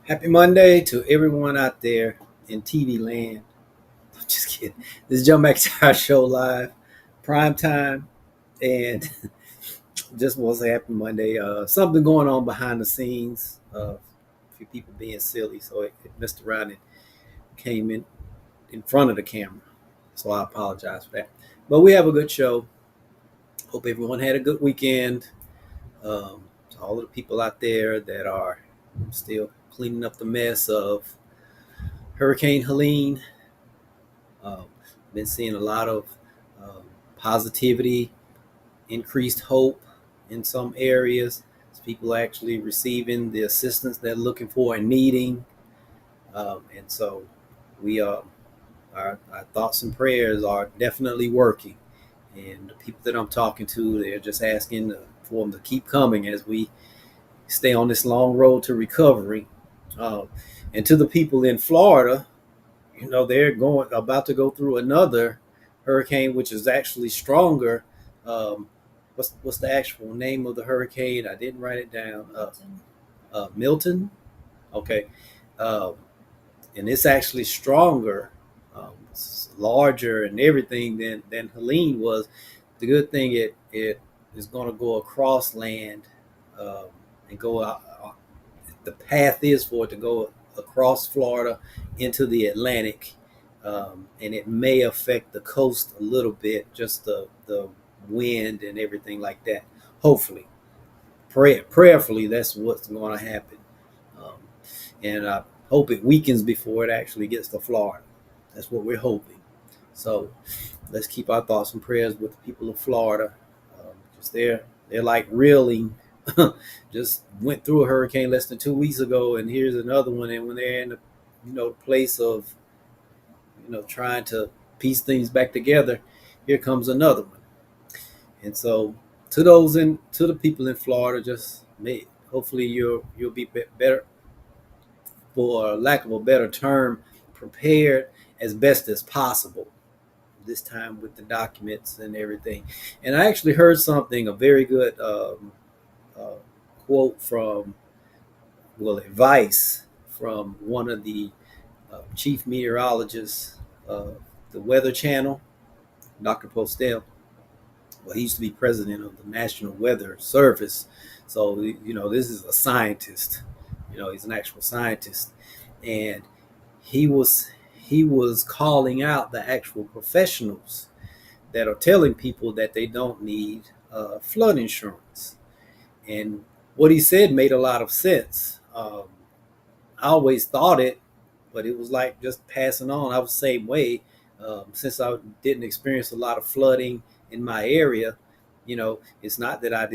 Happy Monday to everyone out there in TV land. I'm just kidding. This is John McEntyre Show live, prime time, and just want to say happy Monday. Something going on behind the scenes. A few people being silly, so it messed around and came in front of the camera. So I apologize for that. But we have a good show. Hope everyone had a good weekend. To all of the people out there that are still cleaning up the mess of Hurricane Helene. Um, been seeing a lot of um, positivity, increased hope in some areas. People actually receiving the assistance they're looking for and needing, and so we our thoughts and prayers are definitely working. And the people that I'm talking to, they're just asking for them to keep coming as we stay on this long road to recovery. Um, and to the people in Florida, they're going about to go through another hurricane, which is actually stronger. Um, what's the actual name of the hurricane? I didn't write it down. Milton. Okay, um, and it's actually stronger, it's larger and everything than Helene was. The good thing it is going to go across land um, and go out. The path is for it to go across Florida into the Atlantic, and it may affect the coast a little bit, just the wind and everything like that. Hopefully, prayerfully, that's what's going to happen, um, and I hope it weakens before it actually gets to Florida. That's what we're hoping. So let's keep our thoughts and prayers with the people of Florida, because they're like reeling. Just went through a hurricane less than 2 weeks ago, and here's another one. And when they're in the place of trying to piece things back together, here comes another one. And so to the people in Florida, just hopefully you'll be better, for lack of a better term, prepared as best as possible this time with the documents and everything. And I actually heard something, a very good uh, quote from, well, advice from one of the chief meteorologists of the Weather Channel, Dr. Postel. Well, he used to be president of the National Weather Service. So, this is a scientist. He's an actual scientist. And he was he was calling out the actual professionals that are telling people that they don't need flood insurance. And what he said made a lot of sense. I always thought it, but it was like just passing on. I was the same way. Since I didn't experience a lot of flooding in my area, it's not that I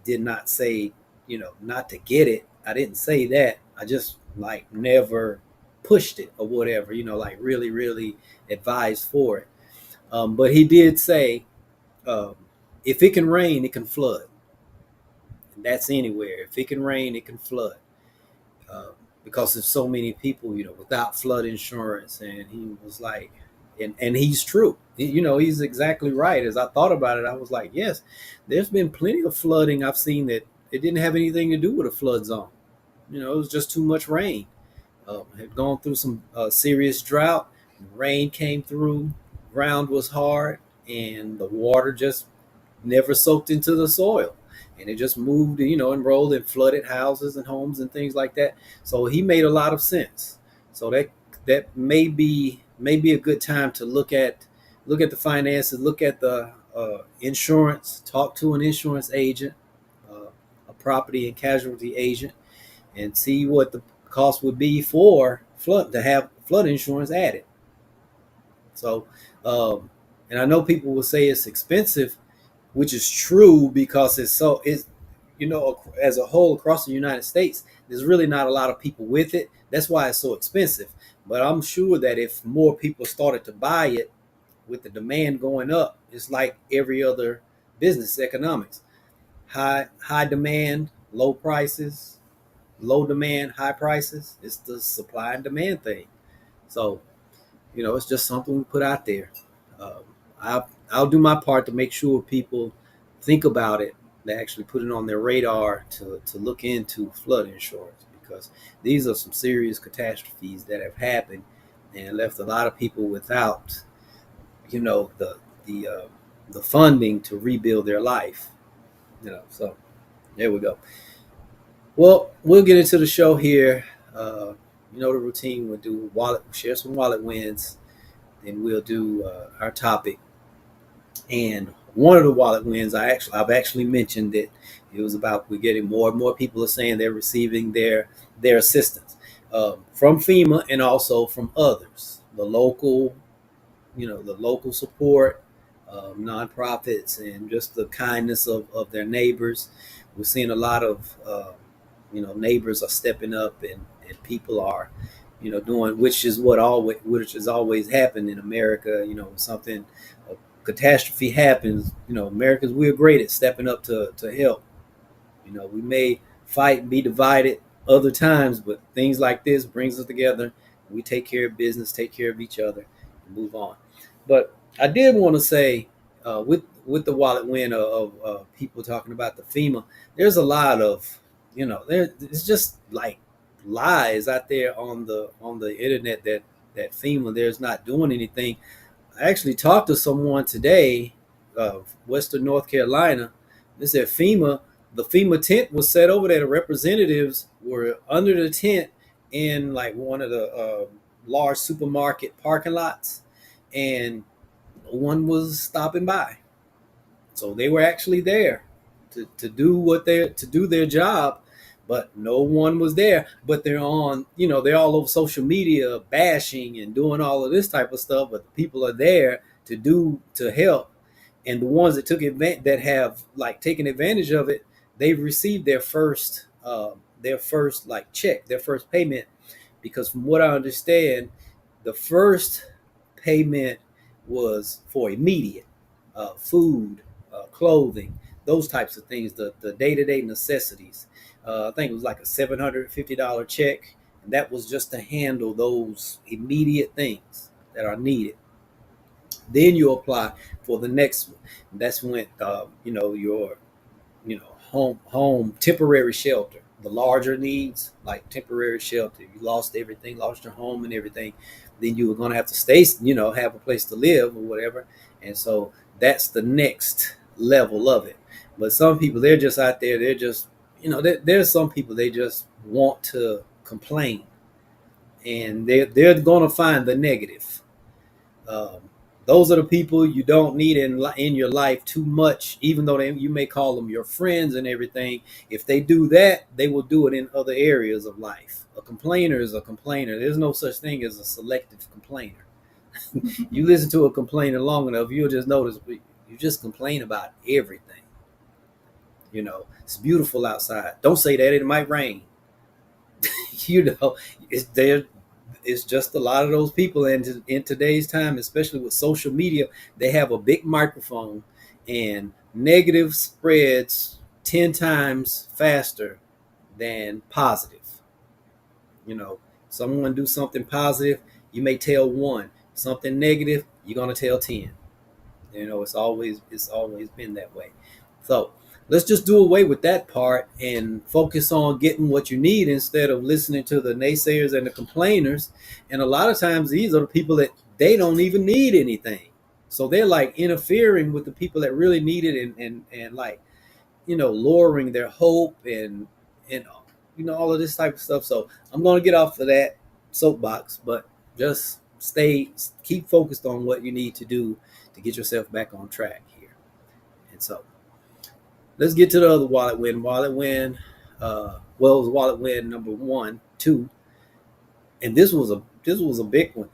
did not say, not to get it. I didn't say that. I just like never pushed it or whatever, like really, really advised for it. But he did say, um, if it can rain, it can flood. And that's anywhere. If it can rain, it can flood. Uh, because there's so many people, without flood insurance. And he was like, and he's true. He's exactly right. As I thought about it, I was like, yes, there's been plenty of flooding I've seen that it didn't have anything to do with a flood zone. It was just too much rain. Had gone through some serious drought. Rain came through, ground was hard, and the water just never soaked into the soil, and it just moved, and rolled and flooded houses and homes and things like that. So he made a lot of sense. So that may be a good time to look at the finances, look at the insurance, talk to an insurance agent, a property and casualty agent, and see what the cost would be for flood to have flood insurance added. So, and I know people will say it's expensive, which is true because it's as a whole across the United States, there's really not a lot of people with it. That's why it's so expensive. But I'm sure that if more people started to buy it, with the demand going up, it's like every other business economics. High demand, low prices, low demand, high prices. It's the supply and demand thing. So, it's just something we put out there. Um, I'll do my part to make sure people think about it. They actually put it on their radar to look into flood insurance, because these are some serious catastrophes that have happened and left a lot of people without, the the funding to rebuild their life. So there we go. Well, we'll get into the show here. The routine. We'll do share some wallet wins, then we'll do our topic. And one of the wallet wins, I've actually mentioned that it was about we're getting more and more people are saying they're receiving their assistance from FEMA and also from others, the local support, nonprofits, and just the kindness of their neighbors. We're seeing a lot of neighbors are stepping up, and people are doing, which is which has always happened in America. Something, a catastrophe happens, Americans, we're great at stepping up to help. We may fight and be divided other times, but things like this brings us together. We take care of business, take care of each other, and move on. But I did want to say, with the wallet win of people talking about the FEMA, there's a lot of, it's just like lies out there on the internet that FEMA there's not doing anything. I actually talked to someone today of Western North Carolina. They said the FEMA tent was set over there. The representatives were under the tent in like one of the large supermarket parking lots, and no one was stopping by. So they were actually there to do their job, but no one was there. But they're all over social media bashing and doing all of this type of stuff. But the people are there to help, and the ones that that have like taken advantage of it, they've received their first like check, their first payment, because from what I understand, the first payment was for immediate food, clothing, those types of things, the day-to-day necessities. I think it was like a $750 check, and that was just to handle those immediate things that are needed. Then you apply for the next one. That's when your home temporary shelter, the larger needs like temporary shelter. You lost everything, lost your home and everything. Then you were going to have to stay, have a place to live or whatever. And so that's the next level of it. But some people, they're just out there. They're just, there's some people, they just want to complain, and they're going to find the negative. Um, those are the people you don't need in your life too much, even though you may call them your friends and everything. If they do that, they will do it in other areas of life. A complainer is a complainer. There's no such thing as a selective complainer. You listen to a complainer long enough, you'll just notice you just complain about everything. It's beautiful outside. Don't say that, it might rain. It's there. It's just a lot of those people in today's time, especially with social media, they have a big microphone, and negative spreads 10 times faster than positive. Someone do something positive, you may tell one. Something negative, you're going to tell 10. It's always been that way. So let's just do away with that part and focus on getting what you need instead of listening to the naysayers and the complainers. And a lot of times these are the people that they don't even need anything. So they're like interfering with the people that really need it, and like, lowering their hope and all of this type of stuff. So I'm going to get off of that soapbox, but just keep focused on what you need to do to get yourself back on track here. And so let's get to the other wallet win. It was wallet win number 1, 2, and this was a big one.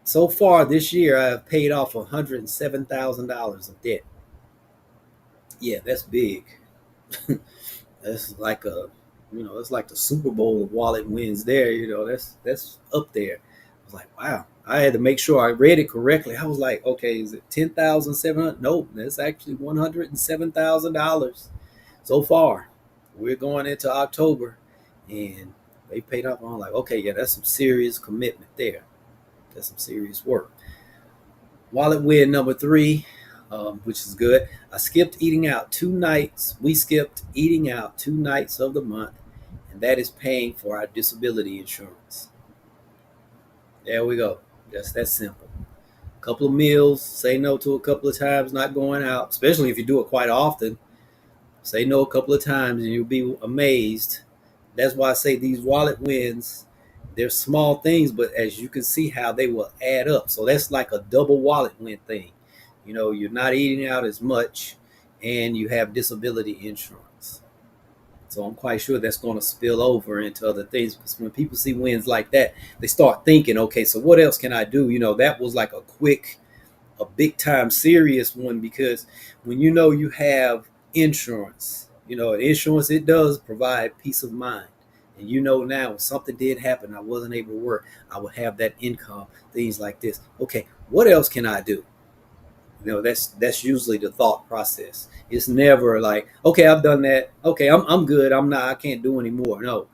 So far this year, I have paid off $107,000 of debt. Yeah, that's big. That's like it's like the Super Bowl of wallet wins there. That's up there. I was like, wow. I had to make sure I read it correctly. I was like, okay, is it 10,700? No, that's actually $107,000 so far. We're going into October, and they paid off. I'm like, okay, yeah, that's some serious commitment there. That's some serious work. Wallet win number 3, which is good. I skipped eating out 2 nights. We skipped eating out 2 nights of the month, and and that is paying for our disability insurance. There we go. Just that simple. A couple of meals, say no to a couple of times, not going out, especially if you do it quite often. Say no a couple of times and you'll be amazed. That's why I say these wallet wins, they're small things, but as you can see how they will add up. So that's like a double wallet win thing. You're not eating out as much and you have disability insurance. So I'm quite sure that's going to spill over into other things, because when people see wins like that, they start thinking, okay, so what else can I do? That was like a big time serious one, because when you have insurance, insurance, it does provide peace of mind. And now if something did happen, I wasn't able to work, I would have that income, things like this. Okay, what else can I do? That's usually the thought process. It's never like, okay, I've done that. Okay, I'm good. I can't do anymore. No,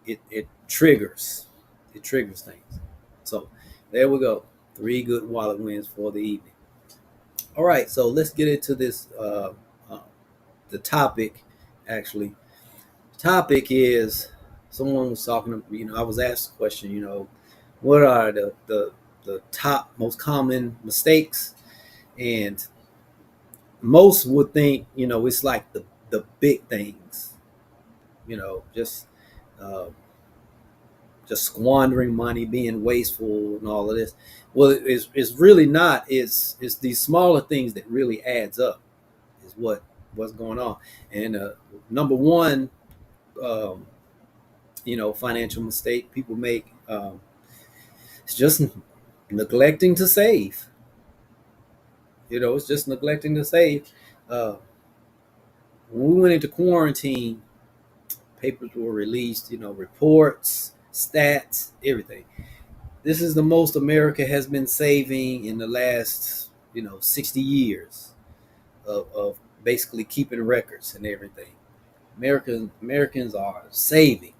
it triggers things. So there we go. 3 good wallet wins for the evening. All right, so let's get into this. The topic, actually, is, someone was talking. I was asked a question. What are the top most common mistakes? And most would think, it's like the big things, just squandering money, being wasteful, and all of this. Well, it's really not. It's these smaller things that really adds up, is what's going on. And number one, um, financial mistake people make, it's just neglecting to save. It's just neglecting to save. Uh, when we went into quarantine, papers were released, reports, stats, everything. This is the most America has been saving in the last, 60 years of basically keeping records and everything. Americans are saving.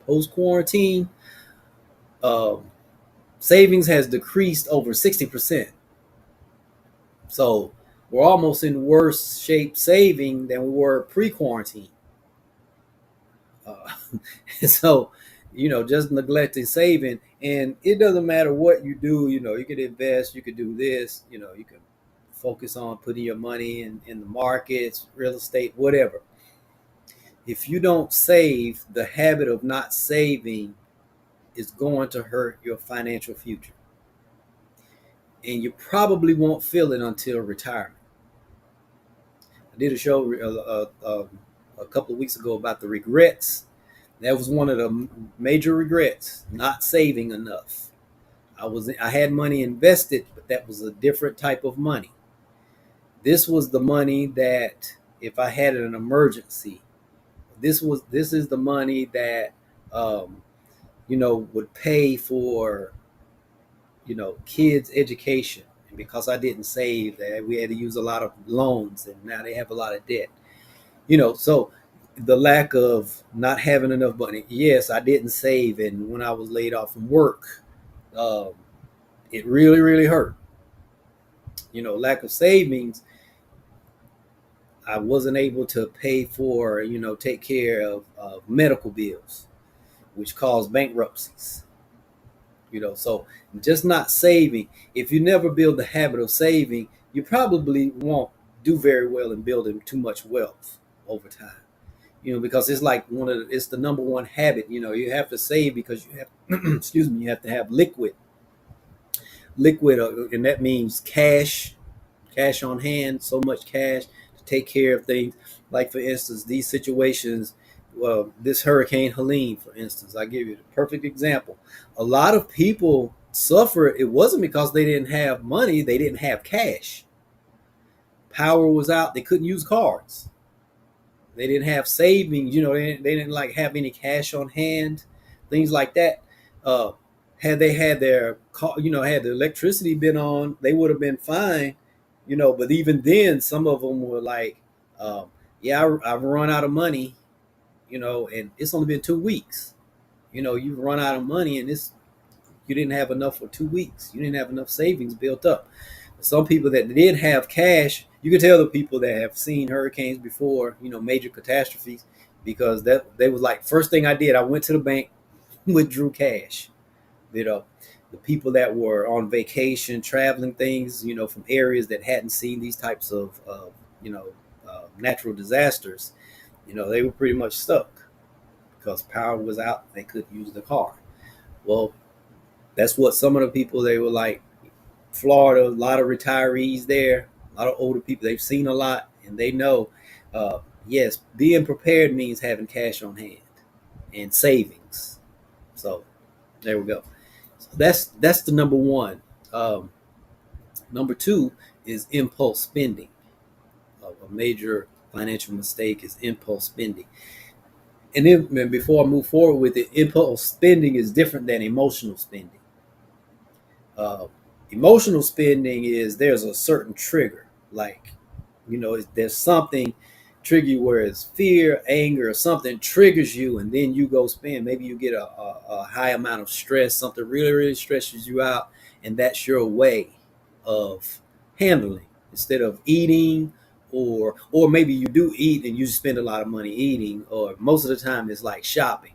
Post quarantine, savings has decreased over 60%. So we're almost in worse shape saving than we were pre-quarantine. Uh, so, just neglecting saving, and it doesn't matter what you do. You could invest, you could do this. You can focus on putting your money in the markets, real estate, whatever. If you don't save, the habit of not saving is going to hurt your financial future, and you probably won't feel it until retirement. I did a show a couple of weeks ago about the regrets. That was one of the major regrets: not saving enough. I had money invested, but that was a different type of money. This was the money that, if I had an emergency, this is the money that um, would pay for kids' education. And because I didn't save, that we had to use a lot of loans, and now they have a lot of debt. So the lack of not having enough money. Yes, I didn't save, and when I was laid off from work, um, it really, really hurt. Lack of savings. I wasn't able to pay for, take care of medical bills, which caused bankruptcies. So just not saving. If you never build the habit of saving, you probably won't do very well in building too much wealth over time. Because it's like it's the number one habit. You have to save because you have, excuse me, you have to have liquid, and that means cash on hand, so much cash to take care of things. Like, for instance, these situations, well, this Hurricane Helene, for instance, I give you the perfect example. A lot of people suffered. It wasn't because they didn't have money, they didn't have cash. Power was out, they couldn't use cards. They didn't have savings, they didn't like have any cash on hand, things like that. Uh, had they had their, had the electricity been on, they would have been fine, But even then, some of them were like, yeah, I've run out of money, and it's only been 2 weeks. You've run out of money, and you didn't have enough for 2 weeks. You didn't have enough savings built up. Some people that did have cash, you can tell the people that have seen hurricanes before, major catastrophes, because that they was like, first thing I did, I went to the bank, withdrew cash. You know, the people that were on vacation, traveling things, from areas that hadn't seen these types of, natural disasters, they were pretty much stuck because power was out. They couldn't use the car. Well, that's what some of the people, they were like, Florida, a lot of retirees there, a lot of older people. They've seen a lot, and they know, yes, being prepared means having cash on hand and savings. So there we go. So that's the number one. Number two is impulse spending. A major financial mistake is impulse spending. And then before I move forward with it, impulse spending is different than emotional spending. Uh, Emotional spending is, there's a certain trigger, like, there's something trigger you, where it's fear, anger, or something triggers you, and then you go spend. Maybe you get a high amount of stress, something really, really stresses you out, and that's your way of handling, instead of eating, or maybe you do eat and you spend a lot of money eating, or most of the time it's like shopping.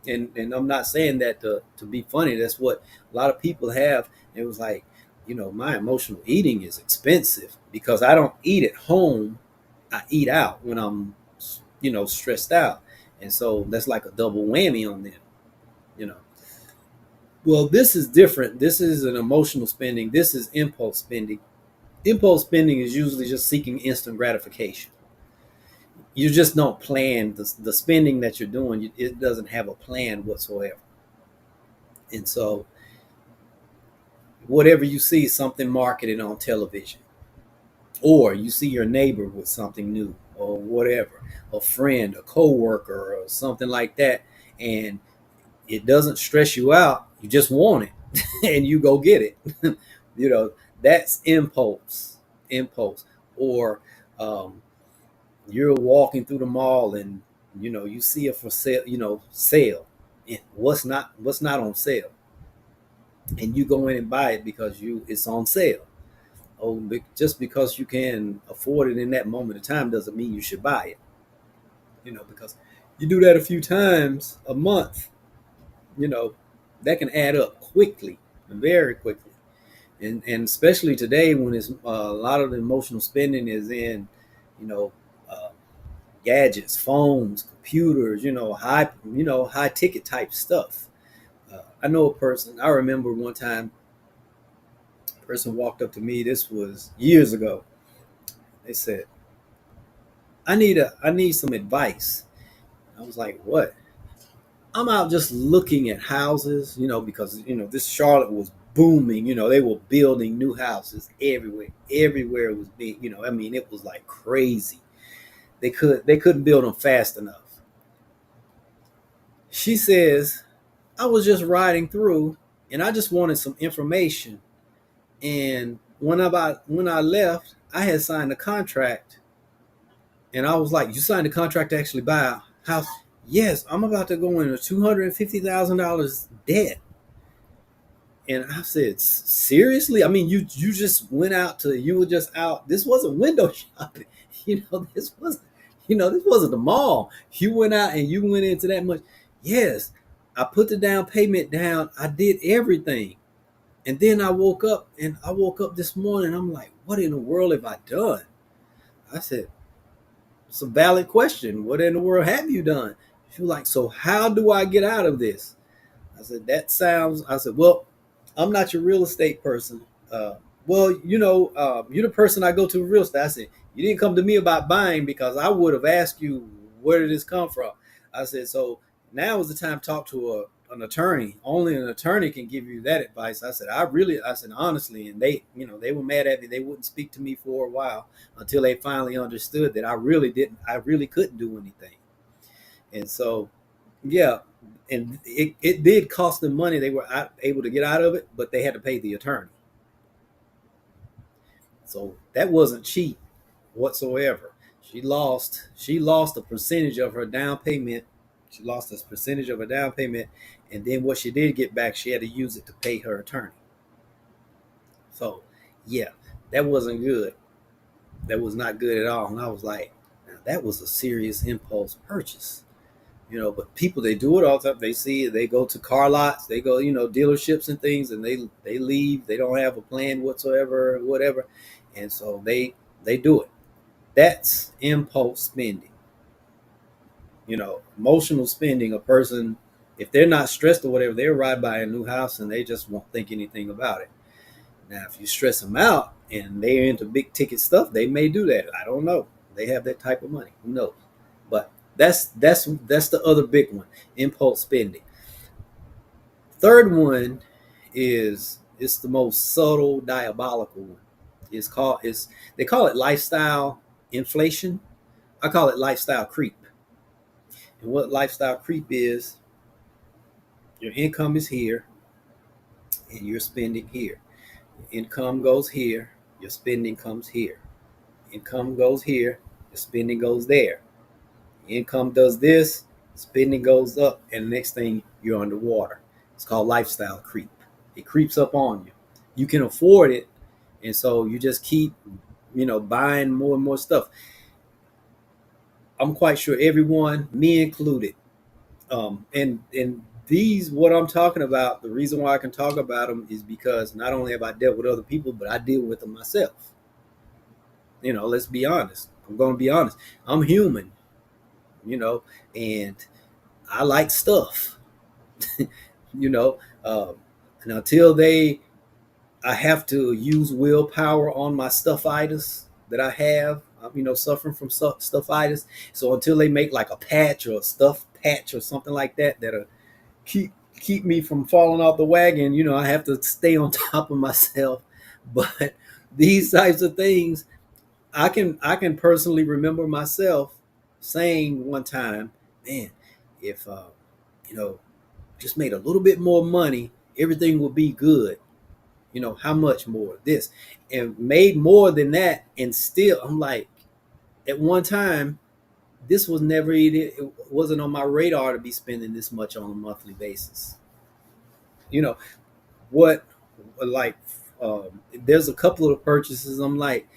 And I'm not saying that to be funny. That's what a lot of people have. It was like, my emotional eating is expensive because I don't eat at home. I eat out when I'm, stressed out. And so that's like a double whammy on them, you know. Well, this is different. This is an emotional spending. This is impulse spending. Impulse spending is usually just seeking instant gratification. You just don't plan the spending that you're doing. It doesn't have a plan whatsoever. And so whatever you see, something marketed on television, or you see your neighbor with something new, or whatever, a friend, a coworker, or something like that, and it doesn't stress you out, you just want it and you go get it. you know that's impulse. Or you're walking through the mall, and you see a for sale, sale, and what's not on sale, and you go in and buy it because it's on sale. Oh, just because you can afford it in that moment of time doesn't mean you should buy it. Because you do that a few times a month, you know that can add up quickly, very quickly. And especially today, when it's a lot of the emotional spending is in, you know uh, gadgets, phones, computers, high ticket type stuff. I know a person. I remember one time, a person walked up to me. This was years ago. They said, I need some advice." I was like, "What?" "I'm out just looking at houses, because this Charlotte was booming. They were building new houses everywhere. Everywhere was being, I mean, it was like crazy. They couldn't build them fast enough." She says, "I was just riding through, and I just wanted some information. And when I left, I had signed a contract." And I was like, "You signed a contract to actually buy a house?" "Yes, I'm about to go into $250,000 debt." And I said, "Seriously? I mean, you just you were just out. This wasn't window shopping. This wasn't the mall. You went out and you went into that much." "Yes, I put the down payment down. I did everything. And then I woke up this morning. I'm like, what in the world have I done?" I said, "It's a valid question. What in the world have you done?" She was like, "So how do I get out of this?" I said, "Well, I'm not your real estate person. Well, you're the person I go to real estate." I said, "You didn't come to me about buying, because I would have asked you, where did this come from?" I said, "So now is the time to talk to an attorney. Only an attorney can give you that advice." I said, honestly, and they were mad at me. They wouldn't speak to me for a while, until they finally understood that I really couldn't do anything. And so, yeah, and it did cost them money. They were able to get out of it, but they had to pay the attorney. So that wasn't cheap whatsoever. She lost a percentage of her down payment. She lost a percentage of her down payment, and then what she did get back, she had to use it to pay her attorney. So, yeah, that wasn't good. that was not good at all. And I was like, now that was a serious impulse purchase. But people, they do it all the time. They see it, they go to car lots, they go, dealerships and things, and they leave. They don't have a plan whatsoever, whatever, and so they do it. That's impulse spending. Emotional spending. A person, if they're not stressed or whatever, they'll ride by a new house and they just won't think anything about it. Now, if you stress them out and they're into big ticket stuff, they may do that. I don't know. They have that type of money. Who knows? But that's the other big one, impulse spending. Third one is it's the most subtle, diabolical one. They call it lifestyle inflation. I call it lifestyle creep. And what lifestyle creep is, your income is here and you're spending here. Income goes here, your spending comes here. Income goes here, your spending goes there. Income does this, spending goes up, and the next thing you're underwater. It's called lifestyle creep. It creeps up on you. You can afford it, and so you just keep, buying more and more stuff. I'm quite sure everyone, me included, and these, what I'm talking about, the reason why I can talk about them is because not only have I dealt with other people, but I deal with them myself. Let's be honest. I'm going to be honest. I'm human, and I like stuff, you know, and until I have to use willpower on my stuffitis that I have, suffering from stuffitis. So until they make like a patch or a stuff patch or something like that, that'll keep me from falling off the wagon, I have to stay on top of myself. But these types of things, I can personally remember myself saying one time, man, if just made a little bit more money, everything will be good. How much more? This, and made more than that, and still I'm like, at one time, this was never it wasn't on my radar to be spending this much on a monthly basis. What, like, there's a couple of purchases I'm like,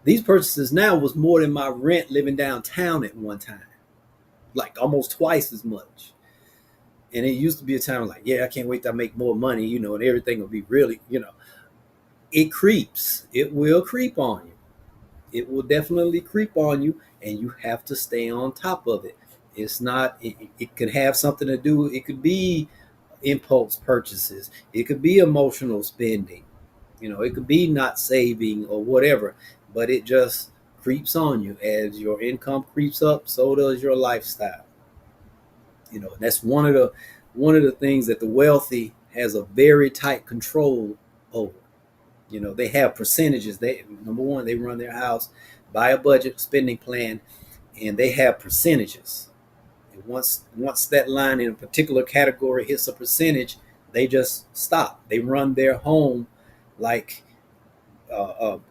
these purchases now was more than my rent living downtown at one time, like almost twice as much. And it used to be a time like, yeah, I can't wait to make more money, and everything will be really, it creeps. It will creep on you. It will definitely creep on you, and you have to stay on top of it. It's not, it could have something to do, it could be impulse purchases, it could be emotional spending, it could be not saving or whatever, but it just creeps on you. As your income creeps up, so does your lifestyle. That's one of the things that the wealthy has a very tight control over. They have percentages. They, number one, they run their house by a budget spending plan, and they have percentages. And once that line in a particular category hits a percentage, they just stop. They run their home like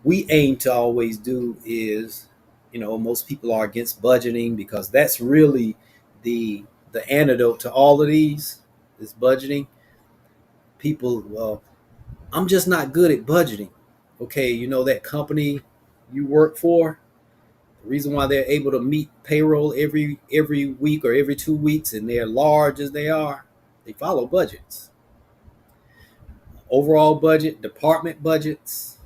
we aim to always do is, most people are against budgeting because that's really the antidote to all of these is budgeting. People, well, I'm just not good at budgeting. Okay, that company you work for, the reason why they're able to meet payroll every week or every 2 weeks, and they're large as they are, they follow budgets. Overall budget, department budgets,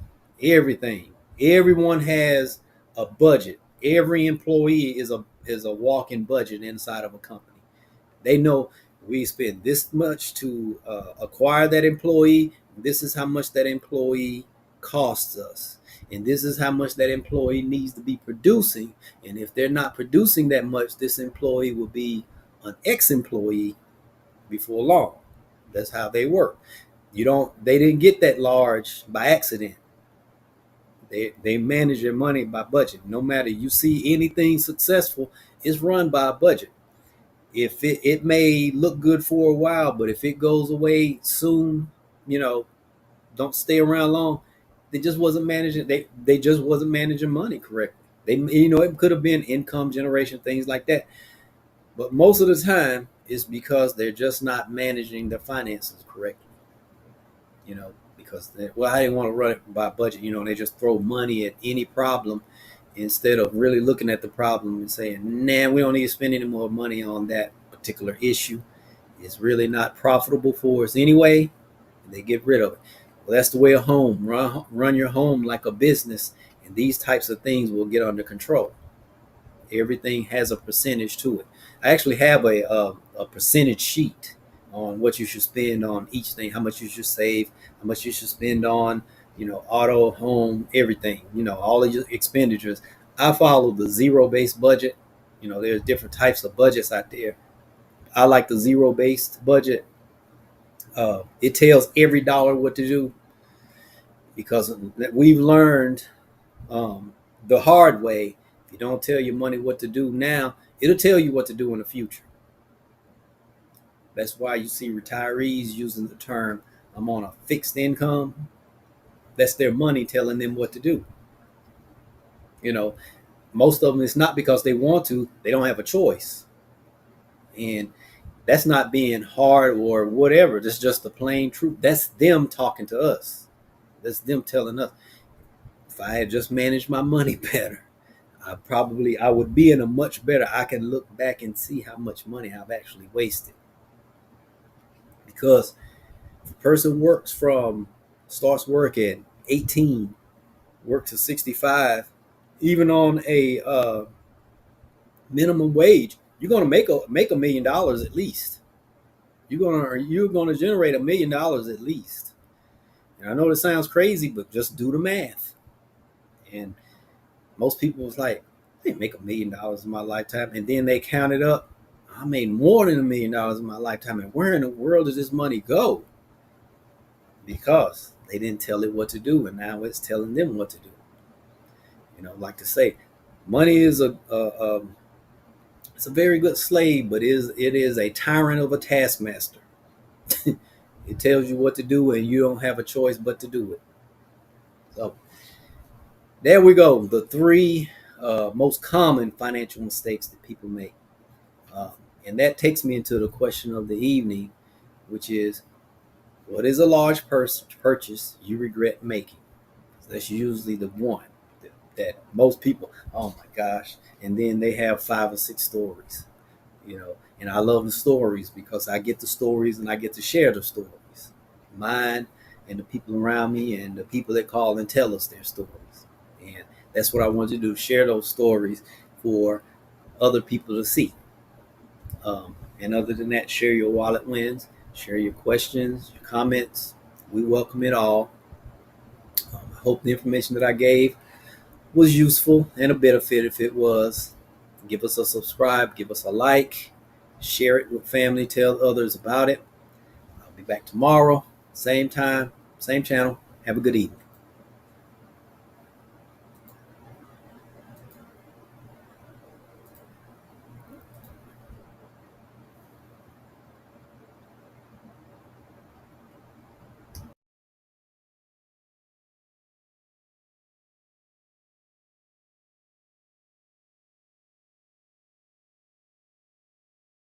everything. Everyone has a budget. Every employee is a walk-in budget inside of a company. They know we spend this much to acquire that employee. This is how much that employee costs us. And this is how much that employee needs to be producing. And if they're not producing that much, this employee will be an ex-employee before long. That's how they work. They didn't get that large by accident. They manage their money by budget. No matter you see anything successful, it's run by a budget. If it may look good for a while, but if it goes away soon, don't stay around long. They just wasn't managing. They just wasn't managing money correctly. It could have been income generation, things like that. But most of the time, it's because they're just not managing their finances correctly. Because because I didn't want to run it by budget. They just throw money at any problem instead of really looking at the problem and saying, nah, we don't need to spend any more money on that particular issue. It's really not profitable for us anyway. They get rid of it. Well, that's the way of home. Run your home like a business, and these types of things will get under control. Everything has a percentage to it. I actually have a percentage sheet on what you should spend on each thing, how much you should save, how much you should spend on, auto, home, everything, all of your expenditures. I follow the zero-based budget. There's different types of budgets out there. I like the zero-based budget. It tells every dollar what to do, because we've learned the hard way. If you don't tell your money what to do now, it'll tell you what to do in the future. That's why you see retirees using the term, I'm on a fixed income. That's their money telling them what to do. Most of them, it's not because they want to, they don't have a choice. And that's not being hard or whatever. That's just the plain truth. That's them talking to us. That's them telling us, if I had just managed my money better, I would be in a much better. I can look back and see how much money I've actually wasted. Because if a person starts work at 18, work to 65, even on a minimum wage, you're gonna make $1 million at least. You're gonna generate $1 million at least. And I know this sounds crazy, but just do the math. And most people was like, I didn't make $1 million in my lifetime. And then they counted up, I made more than $1 million in my lifetime. And where in the world does this money go? Because they didn't tell it what to do, and now it's telling them what to do. Like to say, money is it's a very good slave, but it is a tyrant of a taskmaster. It tells you what to do, and you don't have a choice but to do it. So there we go. The three most common financial mistakes that people make. And that takes me into the question of the evening, which is, what is a large purchase you regret making? That's usually the one that most people, oh my gosh. And then they have 5 or 6 stories, and I love the stories because I get the stories and I get to share the stories, mine and the people around me and the people that call and tell us their stories. And that's what I want to do, share those stories for other people to see. And other than that, share your wallet wins, share your questions, your comments. We welcome it all. I hope the information that I gave was useful and a benefit. If it was, give us a subscribe, give us a like, share it with family, tell others about it. I'll be back tomorrow, same time, same channel. Have a good evening.